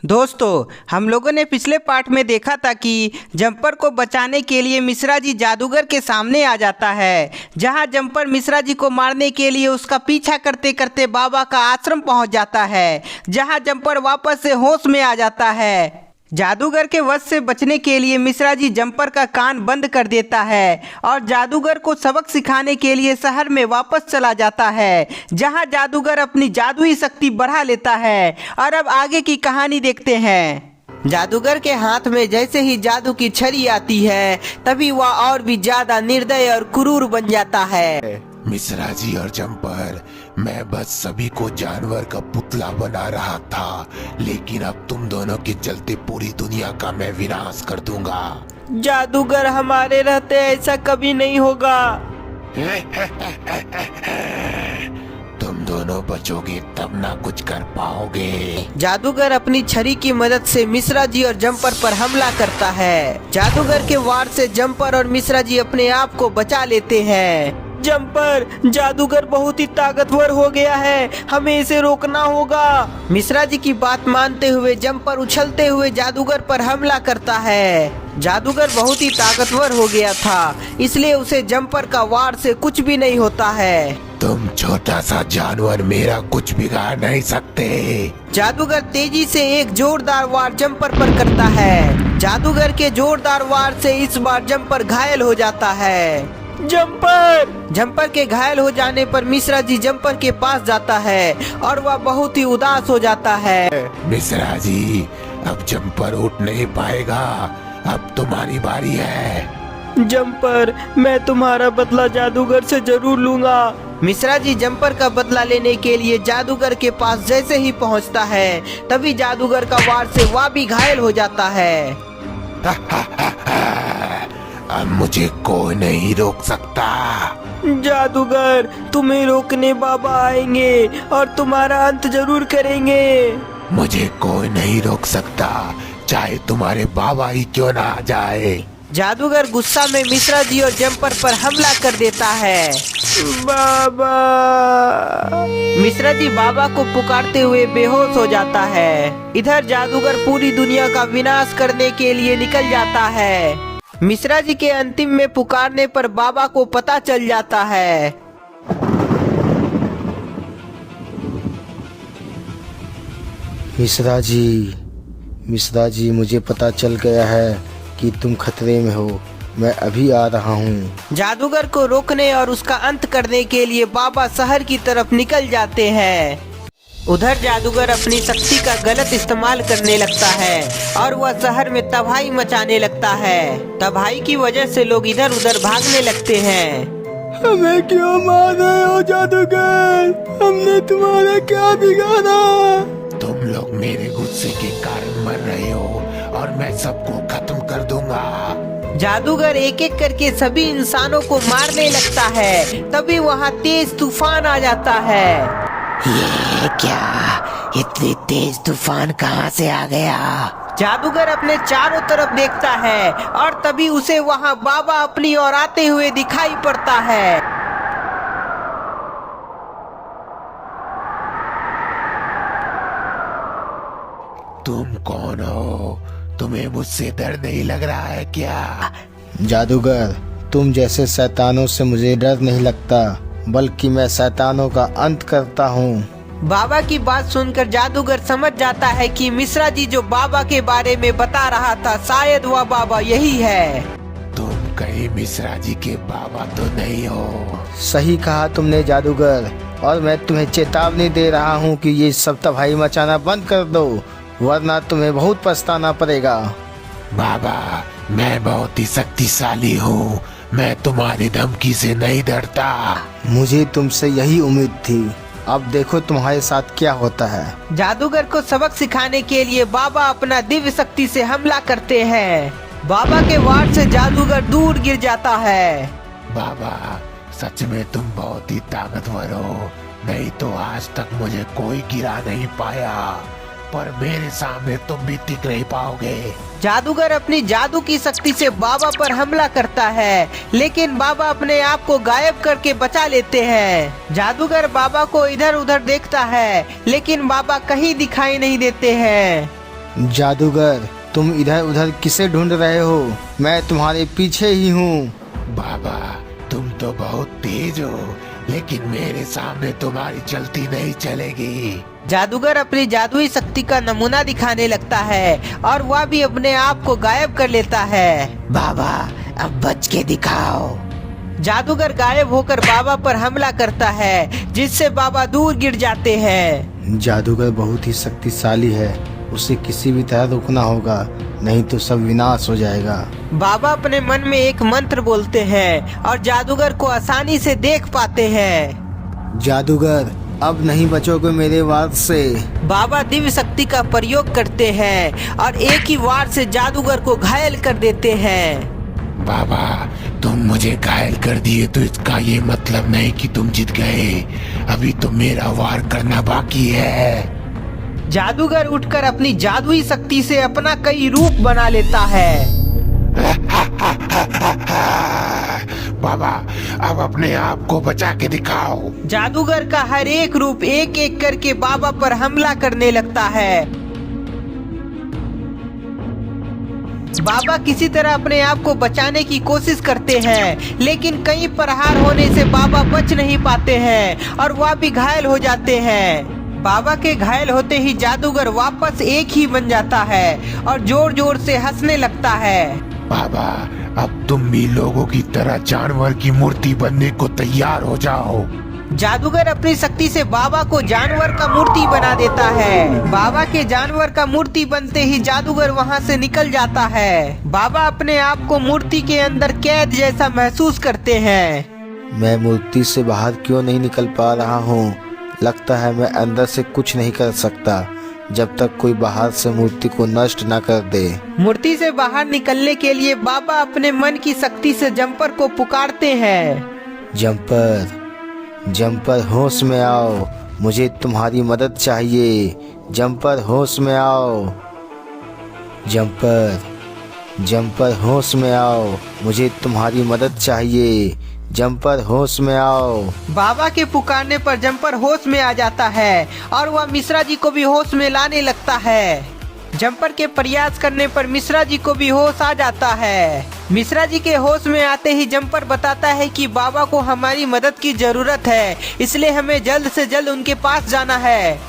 दोस्तों, हम लोगों ने पिछले पार्ट में देखा था कि जम्पर को बचाने के लिए मिश्रा जी जादूगर के सामने आ जाता है, जहां जम्पर मिश्रा जी को मारने के लिए उसका पीछा करते करते बाबा का आश्रम पहुंच जाता है, जहां जम्पर वापस से होश में आ जाता है। जादूगर के वश से बचने के लिए मिश्रा जी जम्पर का कान बंद कर देता है और जादूगर को सबक सिखाने के लिए शहर में वापस चला जाता है, जहां जादूगर अपनी जादुई शक्ति बढ़ा लेता है। और अब आगे की कहानी देखते हैं। जादूगर के हाथ में जैसे ही जादू की छड़ी आती है, तभी वह और भी ज्यादा निर्दय और क्रूर बन जाता है। मिश्रा जी और जम्पर, मैं बस सभी को जानवर का पुतला बना रहा था, लेकिन अब तुम दोनों के चलते पूरी दुनिया का मैं विनाश कर दूंगा। जादूगर, हमारे रहते ऐसा कभी नहीं होगा। तुम दोनों बचोगे तब ना कुछ कर पाओगे। जादूगर अपनी छड़ी की मदद से मिश्रा जी और जम्पर पर हमला करता है। जादूगर के वार से जम्पर और मिश्रा जी अपने आप को बचा लेते हैं। जम्पर, जादूगर बहुत ही ताकतवर हो गया है, हमें इसे रोकना होगा। मिश्रा जी की बात मानते हुए जम्पर उछलते हुए जादूगर पर हमला करता है। जादूगर बहुत ही ताकतवर हो गया था, इसलिए उसे जम्पर का वार से कुछ भी नहीं होता है। तुम छोटा सा जानवर मेरा कुछ बिगाड़ नहीं सकते। जादूगर तेजी से एक जोरदार वार जम्पर पर करता है। जादूगर के जोरदार वार से इस बार जम्पर घायल हो जाता है। जम्पर के घायल हो जाने पर मिश्रा जी जम्पर के पास जाता है और वह बहुत ही उदास हो जाता है। मिश्रा जी, अब जम्पर उठ नहीं पाएगा, अब तुम्हारी बारी है। जम्पर, मैं तुम्हारा बदला जादूगर से जरूर लूंगा। मिश्रा जी जम्पर का बदला लेने के लिए जादूगर के पास जैसे ही पहुंचता है, तभी जादूगर का वार से वह भी घायल हो जाता है। अब मुझे कोई नहीं रोक सकता। जादूगर, तुम्हें रोकने बाबा आएंगे और तुम्हारा अंत जरूर करेंगे। मुझे कोई नहीं रोक सकता, चाहे तुम्हारे बाबा ही क्यों ना आ जाए। जादूगर गुस्सा में मिश्रा जी और जम्पर पर हमला कर देता है। बाबा! मिश्रा जी बाबा को पुकारते हुए बेहोश हो जाता है। इधर जादूगर पूरी दुनिया का विनाश करने के लिए निकल जाता है। मिश्रा जी के अंतिम में पुकारने पर बाबा को पता चल जाता है। मिश्रा जी, मुझे पता चल गया है कि तुम खतरे में हो। मैं अभी आ रहा हूँ। जादूगर को रोकने और उसका अंत करने के लिए बाबा शहर की तरफ निकल जाते हैं। उधर जादूगर अपनी शक्ति का गलत इस्तेमाल करने लगता है और वह शहर में तबाही मचाने लगता है। तबाही की वजह से लोग इधर उधर भागने लगते हैं। हमें क्यों मार रहे हो जादूगर? हमने तुम्हारा क्या बिगाड़ा? तुम लोग मेरे गुस्से के कारण मर रहे हो और मैं सबको खत्म कर दूंगा। जादूगर एक एक करके सभी इंसानों को मारने लगता है। तभी वहाँ तेज तूफान आ जाता है। ये क्या, इतनी तेज तूफान कहाँ से आ गया? जादूगर अपने चारों तरफ देखता है और तभी उसे वहाँ बाबा अपनी ओर आते हुए दिखाई पड़ता है। तुम कौन हो? तुम्हें मुझसे डर नहीं लग रहा है क्या? जादूगर, तुम जैसे शैतानों से मुझे डर नहीं लगता, बल्कि मैं शैतानों का अंत करता हूँ। बाबा की बात सुनकर जादूगर समझ जाता है कि मिश्रा जी जो बाबा के बारे में बता रहा था, शायद वह बाबा यही है। तुम कहीं मिश्रा जी के बाबा तो नहीं हो? सही कहा तुमने जादूगर, और मैं तुम्हें चेतावनी दे रहा हूँ कि ये सब तबाही मचाना बंद कर दो, वरना तुम्हें बहुत पछताना पड़ेगा। बाबा, मैं बहुत ही शक्तिशाली हूँ, मैं तुम्हारी धमकी से नहीं डरता। मुझे तुमसे यही उम्मीद थी। अब देखो तुम्हारे साथ क्या होता है। जादूगर को सबक सिखाने के लिए बाबा अपना दिव्य शक्ति से हमला करते हैं। बाबा के वार से जादूगर दूर गिर जाता है। बाबा, सच में तुम बहुत ही ताकतवर हो, नहीं तो आज तक मुझे कोई गिरा नहीं पाया, पर मेरे सामने तुम भी टिक नहीं पाओगे। जादूगर अपनी जादू की शक्ति से बाबा पर हमला करता है, लेकिन बाबा अपने आप को गायब करके बचा लेते हैं। जादूगर बाबा को इधर उधर देखता है, लेकिन बाबा कहीं दिखाई नहीं देते हैं। जादूगर, तुम इधर उधर किसे ढूंढ रहे हो? मैं तुम्हारे पीछे ही हूँ। बाबा, तुम तो बहुत तेज हो, लेकिन मेरे सामने तुम्हारी चलती नहीं चलेगी। जादूगर अपनी जादुई शक्ति का नमूना दिखाने लगता है और वह भी अपने आप को गायब कर लेता है। बाबा, अब बच के दिखाओ। जादूगर गायब होकर बाबा पर हमला करता है, जिससे बाबा दूर गिर जाते हैं। जादूगर बहुत ही शक्तिशाली है, उसे किसी भी तरह रोकना होगा, नहीं तो सब विनाश हो जाएगा। बाबा अपने मन में एक मंत्र बोलते हैं और जादूगर को आसानी से देख पाते हैं। जादूगर, अब नहीं बचोगे मेरे वार से। बाबा दिव्य शक्ति का प्रयोग करते हैं और एक ही वार से जादूगर को घायल कर देते हैं। बाबा, तुम मुझे घायल कर दिए तो इसका ये मतलब नहीं कि तुम जीत गए। अभी तो मेरा वार करना बाकी है। जादूगर उठकर अपनी जादुई शक्ति से अपना कई रूप बना लेता है। बाबा, अब अपने आप को बचा के दिखाओ। जादूगर का हर एक रूप एक एक करके बाबा पर हमला करने लगता है। बाबा किसी तरह अपने आप को बचाने की कोशिश करते हैं, लेकिन कई प्रहार होने से बाबा बच नहीं पाते हैं और वह भी घायल हो जाते हैं। बाबा के घायल होते ही जादूगर वापस एक ही बन जाता है और जोर जोर से हंसने लगता है। बाबा, अब तुम भी लोगों की तरह जानवर की मूर्ति बनने को तैयार हो जाओ। जादूगर अपनी शक्ति से बाबा को जानवर का मूर्ति बना देता है। बाबा के जानवर का मूर्ति बनते ही जादूगर वहां से निकल जाता है। बाबा अपने आप को मूर्ति के अंदर कैद जैसा महसूस करते हैं। मैं मूर्ति से बाहर क्यों नहीं निकल पा रहा हूँ? लगता है मैं अंदर से कुछ नहीं कर सकता जब तक कोई बाहर से मूर्ति को नष्ट न कर दे। मूर्ति से बाहर निकलने के लिए बाबा अपने मन की शक्ति से जम्पर को पुकारते हैं। जम्पर, जम्पर होश में आओ, मुझे तुम्हारी मदद चाहिए। जम्पर होश में आओ। जम्पर, जम्पर होश में आओ, मुझे तुम्हारी मदद चाहिए। जम्पर होश में आओ। बाबा के पुकारने पर जम्पर होश में आ जाता है और वह मिश्रा जी को भी होश में लाने लगता है। जम्पर के प्रयास करने पर मिश्रा जी को भी होश आ जाता है। मिश्रा जी के होश में आते ही जम्पर बताता है कि बाबा को हमारी मदद की जरूरत है, इसलिए हमें जल्द से जल्द उनके पास जाना है।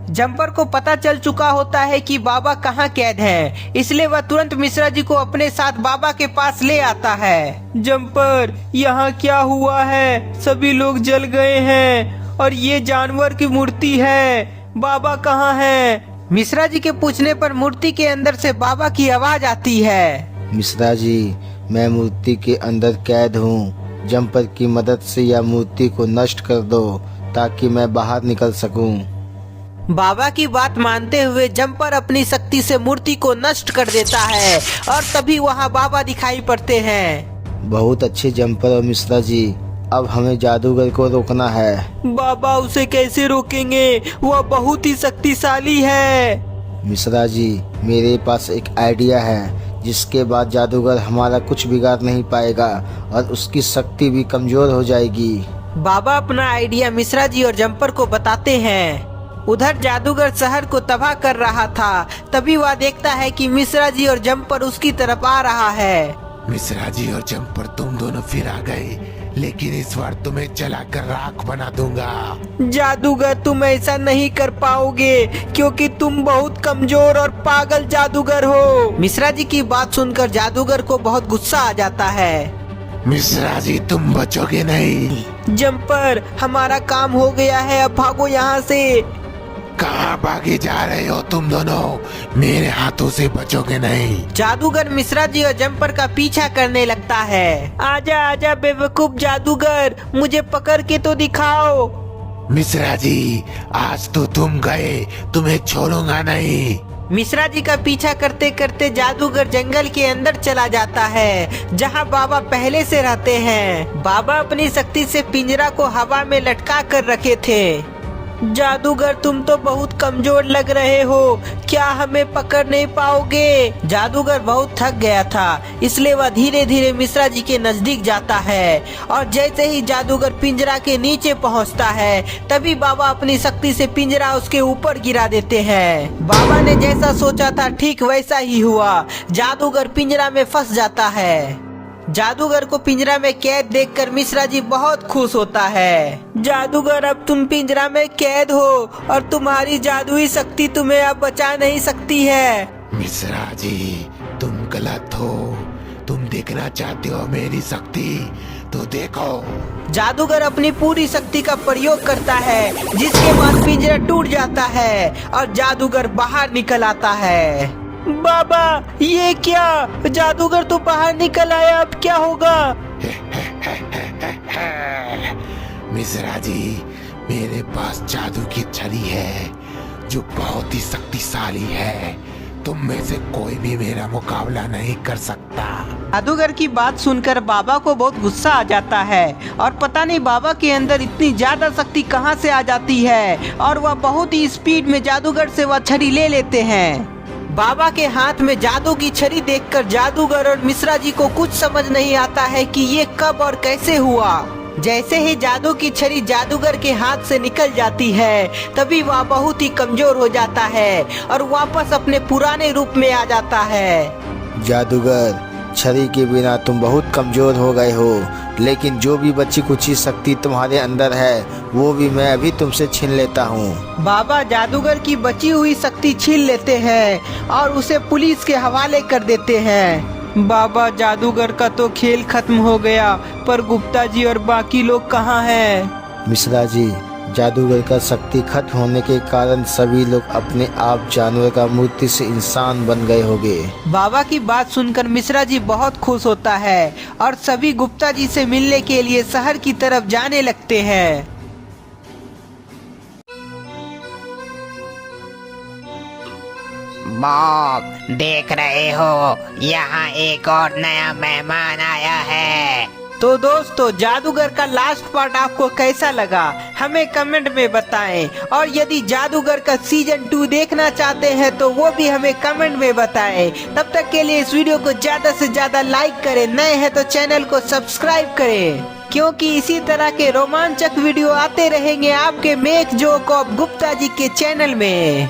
जम्पर को पता चल चुका होता है कि बाबा कहाँ कैद हैं, इसलिए वह तुरंत मिश्रा जी को अपने साथ बाबा के पास ले आता है। जम्पर, यहाँ क्या हुआ है? सभी लोग जल गए हैं और ये जानवर की मूर्ति है। बाबा कहाँ है? मिश्रा जी के पूछने पर मूर्ति के अंदर से बाबा की आवाज आती है। मिश्रा जी, मैं मूर्ति के अंदर कैद हूँ। जम्पर की मदद से यह मूर्ति को नष्ट कर दो ताकि मैं बाहर निकल सकूं। बाबा की बात मानते हुए जम्पर अपनी शक्ति से मूर्ति को नष्ट कर देता है और तभी वहाँ बाबा दिखाई पड़ते हैं। बहुत अच्छे जम्पर और मिश्रा जी, अब हमें जादूगर को रोकना है। बाबा उसे कैसे रोकेंगे? वह बहुत ही शक्तिशाली है। मिश्रा जी, मेरे पास एक आइडिया है जिसके बाद जादूगर हमारा कुछ बिगाड़ नहीं पाएगा और उसकी शक्ति भी कमजोर हो जाएगी। बाबा अपना आइडिया मिश्रा जी और जम्पर को बताते हैं। उधर जादूगर शहर को तबाह कर रहा था, तभी वह देखता है कि मिश्रा जी और जम्पर उसकी तरफ आ रहा है। मिश्रा जी और जम्पर, तुम दोनों फिर आ गए, लेकिन इस बार तुम्हें जलाकर राख बना दूंगा। जादूगर, तुम ऐसा नहीं कर पाओगे क्योंकि तुम बहुत कमजोर और पागल जादूगर हो। मिश्रा जी की बात सुनकर जादूगर को बहुत गुस्सा आ जाता है। मिश्रा जी, तुम बचोगे नहीं। जम्पर, हमारा काम हो गया है, अब भागो यहाँ से। कहाँ भागे जा रहे हो तुम दोनों? मेरे हाथों से बचोगे नहीं। जादूगर मिश्रा जी और जम्पर का पीछा करने लगता है। आजा आजा बेवकूफ जादूगर, मुझे पकड़ के तो दिखाओ। मिश्रा जी, आज तो तुम गए, तुम्हें छोड़ूंगा नहीं। मिश्रा जी का पीछा करते करते जादूगर जंगल के अंदर चला जाता है, जहां बाबा पहले से रहते हैं। बाबा अपनी शक्ति से पिंजरा को हवा में लटका कर रखे थे। जादूगर तुम तो बहुत कमजोर लग रहे हो, क्या हमें पकड़ नहीं पाओगे? जादूगर बहुत थक गया था, इसलिए वह धीरे धीरे मिश्रा जी के नजदीक जाता है और जैसे ही जादूगर पिंजरा के नीचे पहुंचता है तभी बाबा अपनी शक्ति से पिंजरा उसके ऊपर गिरा देते हैं। बाबा ने जैसा सोचा था ठीक वैसा ही हुआ, जादूगर पिंजरा में फंस जाता है। जादूगर को पिंजरा में कैद देखकर मिश्रा जी बहुत खुश होता है। जादूगर अब तुम पिंजरा में कैद हो और तुम्हारी जादुई शक्ति तुम्हें अब बचा नहीं सकती है। मिश्रा जी, तुम गलत हो। तुम देखना चाहते हो मेरी शक्ति, तो देखो। जादूगर अपनी पूरी शक्ति का प्रयोग करता है, जिसके बाद पिंजरा टूट जाता है और जादूगर बाहर निकल आता है। बाबा ये क्या? जादूगर तो बाहर निकल आया, अब क्या होगा? मिश्रा जी, मेरे पास जादू की छड़ी है जो बहुत ही शक्तिशाली है। तुम में से कोई भी मेरा मुकाबला नहीं कर सकता। जादूगर की बात सुनकर बाबा को बहुत गुस्सा आ जाता है और पता नहीं बाबा के अंदर इतनी ज्यादा शक्ति कहां से आ जाती है और वह बहुत ही स्पीड में जादूगर से वह छड़ी ले लेते हैं। बाबा के हाथ में जादू की छड़ी देखकर जादूगर और मिश्रा जी को कुछ समझ नहीं आता है कि ये कब और कैसे हुआ। जैसे ही जादू की छड़ी जादूगर के हाथ से निकल जाती है तभी वह बहुत ही कमजोर हो जाता है और वापस अपने पुराने रूप में आ जाता है। जादूगर, छड़ी के बिना तुम बहुत कमजोर हो गए हो, लेकिन जो भी बची कुची शक्ति तुम्हारे अंदर है वो भी मैं अभी तुमसे छीन लेता हूँ। बाबा जादूगर की बची हुई शक्ति छीन लेते हैं और उसे पुलिस के हवाले कर देते हैं। बाबा जादूगर का तो खेल खत्म हो गया, पर गुप्ता जी और बाकी लोग कहाँ हैं? मिश्रा जी, जादूगर का शक्ति खत्म होने के कारण सभी लोग अपने आप जानवर का मूर्ति से इंसान बन गए होंगे। बाबा की बात सुनकर मिश्रा जी बहुत खुश होता है और सभी गुप्ता जी से मिलने के लिए शहर की तरफ जाने लगते हैं। बॉब, देख रहे हो यहाँ एक और नया मेहमान आया है। तो दोस्तों, जादूगर का लास्ट पार्ट आपको कैसा लगा हमें कमेंट में बताएं और यदि जादूगर का सीजन 2 देखना चाहते हैं तो वो भी हमें कमेंट में बताएं। तब तक के लिए इस वीडियो को ज्यादा से ज्यादा लाइक करें, नए हैं तो चैनल को सब्सक्राइब करें, क्योंकि इसी तरह के रोमांचक वीडियो आते रहेंगे आपके make joke of Gupta ji के चैनल में।